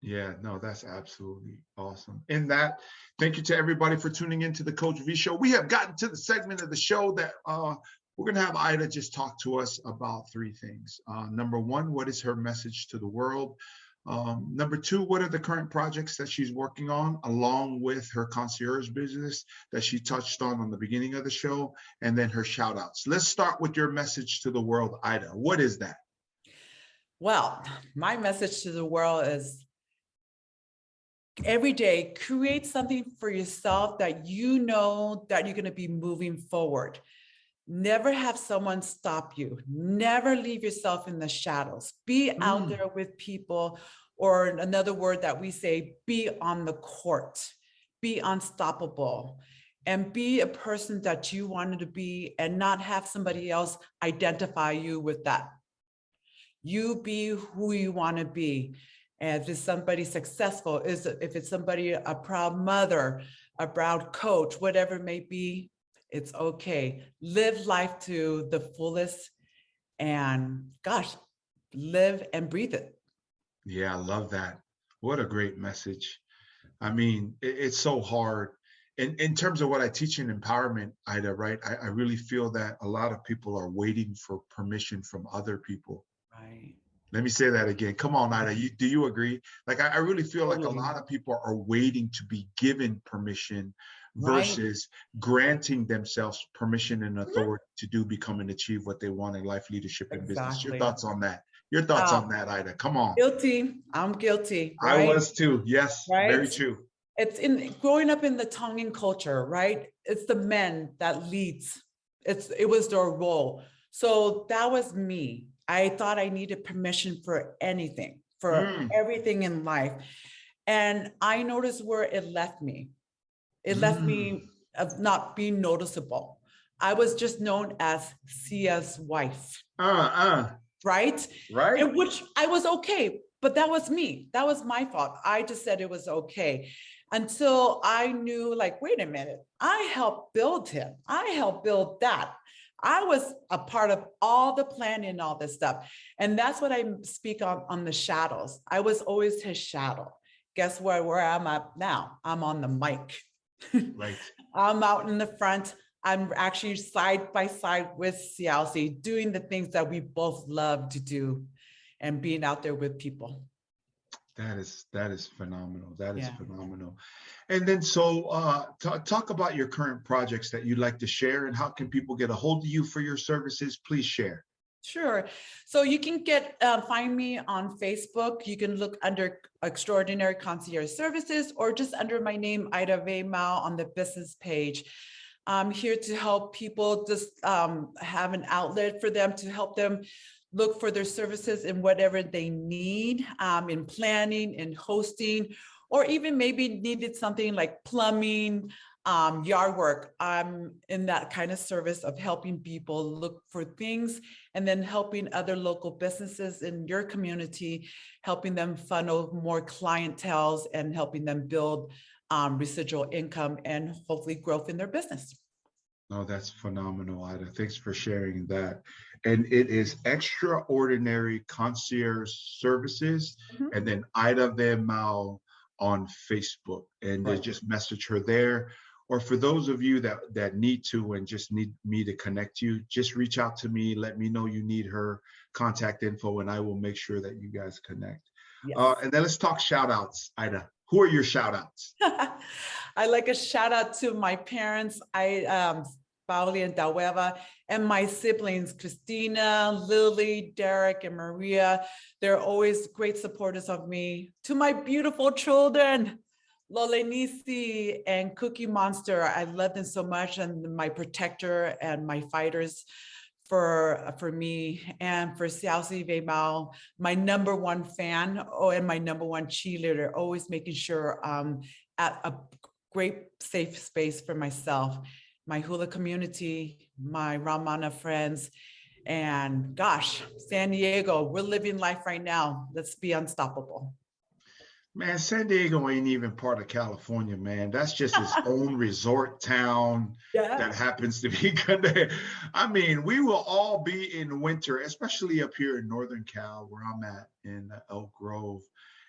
Yeah, no, that's absolutely awesome. In that, thank you to everybody for tuning into the Coach V Show. We have gotten to the segment of the show that we're going to have Ida just talk to us about three things. Number one, what is her message to the world? Number two, what are the current projects that she's working on, along with her concierge business that she touched on the beginning of the show, and then her shout outs. Let's start with your message to the world, Ida. What is that? Well, my message to the world is every day, create something for yourself that you know that you're going to be moving forward. Never have someone stop you. Never leave yourself in the shadows. Be out there with people, or another word that we say, be on the court, be unstoppable, and be a person that you wanted to be, and not have somebody else identify you with that. You be who you want to be. And if it's somebody successful, if it's somebody, a proud mother, a proud coach, whatever it may be, it's okay. Live life to the fullest, and gosh, live and breathe it. Yeah, I love that. What a great message. I mean, it's so hard. In terms of what I teach in empowerment, Ida, right? I really feel that a lot of people are waiting for permission from other people. Right. Let me say that again. Come on, Ida. Do you agree? Like, I really feel like a lot of people are waiting to be given permission versus granting themselves permission and authority to become and achieve what they want in life, leadership, and business. Your thoughts on that? Your thoughts on that, Ida? Come on. Guilty. I'm guilty. Right? I was too. Yes, right? Very true. It's in growing up in the Tongan culture, right? It's the men that leads. It was their role. So that was me. I thought I needed permission for anything, for everything in life. And I noticed where it left me. It left me of not being noticeable. I was just known as Sia's wife. Right? Right. And which I was okay, but that was me. That was my fault. I just said it was okay. Until I knew, like, wait a minute, I helped build him. I helped build that. I was a part of all the planning and all this stuff. And that's what I speak on the shadows. I was always his shadow. Guess where I'm at now? I'm on the mic. Right. I'm out in the front. I'm actually side by side with Cialci, doing the things that we both love to do and being out there with people. That is phenomenal. That is phenomenal. And then, so talk about your current projects that you'd like to share, and how can people get a hold of you for your services? Please share. Sure. So you can find me on Facebook. You can look under Extraordinary Concierge Services, or just under my name, Ida Veimau, on the business page. I'm here to help people just have an outlet for them, to help them look for their services in whatever they need, in planning, in hosting, or even maybe needed something like plumbing, yard work. I'm in that kind of service of helping people look for things, and then helping other local businesses in your community, helping them funnel more clienteles and helping them build residual income and hopefully growth in their business. Oh, that's phenomenal, Ida. Thanks for sharing that. And it is Extraordinary Concierge Services, and then Ida Veimau on Facebook, and just message her there. Or for those of you that need to and just need me to connect you, just reach out to me. Let me know you need her contact info, and I will make sure that you guys connect. Yes. And then let's talk shout outs, Ida. Who are your shout outs? I like a shout out to my parents, Pauli and Daweva, and my siblings, Christina, Lily, Derek, and Maria. They're always great supporters of me. To my beautiful children, Lolenisi and Cookie Monster, I love them so much, and my protector and my fighters for me and for Xiaoxi Veimau, my number one fan, and my number one cheerleader, always making sure at a great safe space for myself, my hula community, my RAWMANA friends, and gosh, San Diego, we're living life right now. Let's be unstoppable. Man, San Diego ain't even part of California, man. That's just its own resort town that happens to be good there. I mean, we will all be in winter, especially up here in Northern Cal, where I'm at in Elk Grove.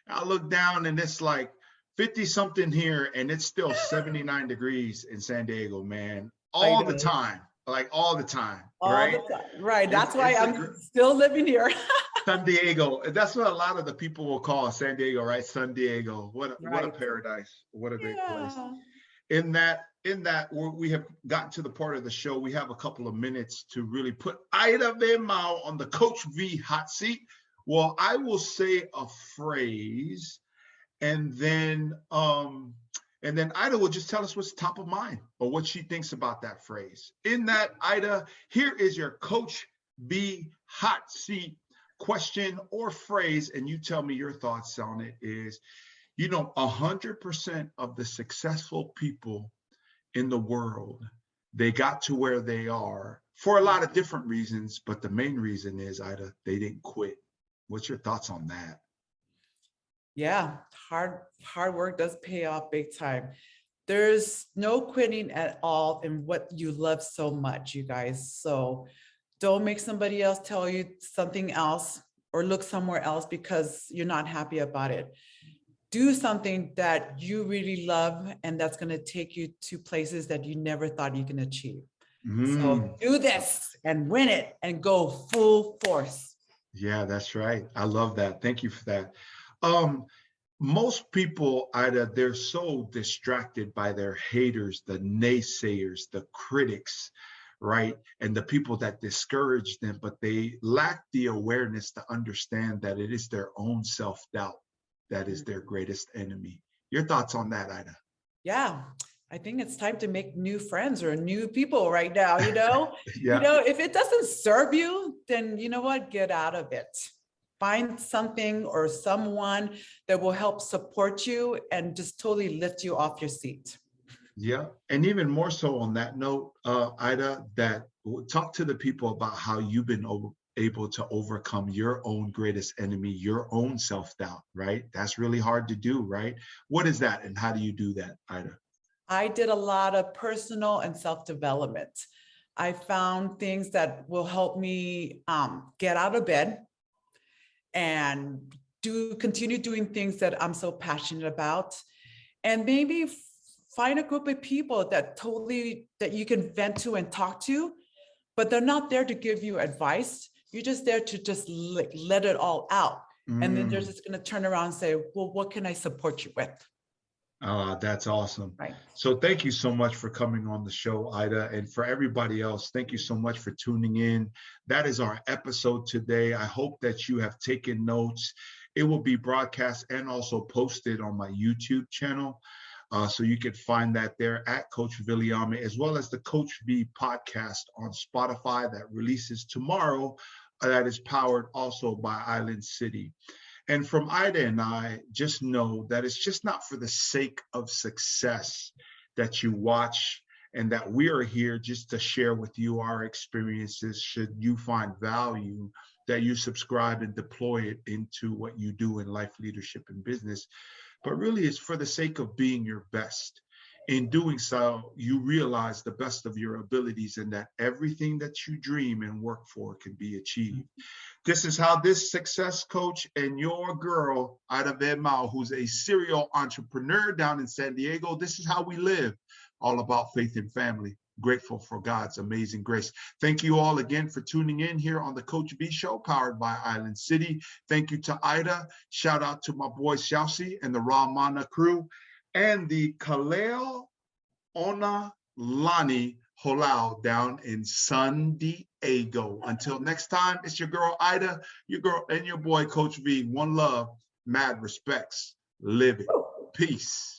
I look down and it's like 50 something here, and it's still 79 degrees in San Diego, man. All the time, like all the time, right? All the time. Right. That's why I'm still living here. San Diego. That's what a lot of the people will call San Diego, right? San Diego. What a paradise. What a great place. In that, we have gotten to the part of the show. We have a couple of minutes to really put Ida Veimau on the Coach V hot seat. Well, I will say a phrase, and then Ida will just tell us what's top of mind or what she thinks about that phrase. In that, Ida, here is your Coach V hot seat question or phrase, and you tell me your thoughts on it. Is, 100% of the successful people in the world, they got to where they are for a lot of different reasons, but the main reason is, Ida, they didn't quit. What's your thoughts on that? Yeah, hard work does pay off big time. There's no quitting at all in what you love so much, you guys. So don't make somebody else tell you something else or look somewhere else because you're not happy about it. Do something that you really love, and that's going to take you to places that you never thought you can achieve. So do this and win it and go full force. Yeah, that's right. I love that. Thank you for that. Most people, Ida, they're so distracted by their haters, the naysayers, the critics, right? And the people that discourage them, but they lack the awareness to understand that it is their own self-doubt that is their greatest enemy. Your thoughts on that, Ida? Yeah, I think it's time to make new friends or new people right now, Yeah. If it doesn't serve you, then you know what, get out of it. Find something or someone that will help support you and just totally lift you off your seat. Yeah, and even more so on that note, Ida, that talk to the people about how you've been able to overcome your own greatest enemy, your own self-doubt, right? That's really hard to do, right? What is that, and how do you do that, Ida? I did a lot of personal and self-development. I found things that will help me get out of bed and continue doing things that I'm so passionate about, and maybe find a group of people that you can vent to and talk to, but they're not there to give you advice. You're just there to just let it all out. And then they're just going to turn around and say, well, what can I support you with? That's awesome. Right. So thank you so much for coming on the show, Ida. And for everybody else, thank you so much for tuning in. That is our episode today. I hope that you have taken notes. It will be broadcast and also posted on my YouTube channel. So you can find that there at Coach Viliame, as well as the Coach V podcast on Spotify that releases tomorrow. That is powered also by Island City. And from Ida and I, just know that it's just not for the sake of success that you watch, and that we are here just to share with you our experiences. Should you find value, that you subscribe and deploy it into what you do in life, leadership, and business. But really, it's for the sake of being your best. In doing so, you realize the best of your abilities, and that everything that you dream and work for can be achieved. This is how this success coach and your girl, Ida Veimau, who's a serial entrepreneur down in San Diego, this is how we live, all about faith and family. Grateful for God's amazing grace. Thank you all again for tuning in here on the Coach V Show, powered by Island City. Thank you to Ida. Shout out to my boy Xiaoxi and the RAWMANA crew and the Kaleoonalani Holau down in San Diego. Until next time, it's your girl Ida, your girl and your boy Coach V. One love, mad respects. Live it. Peace.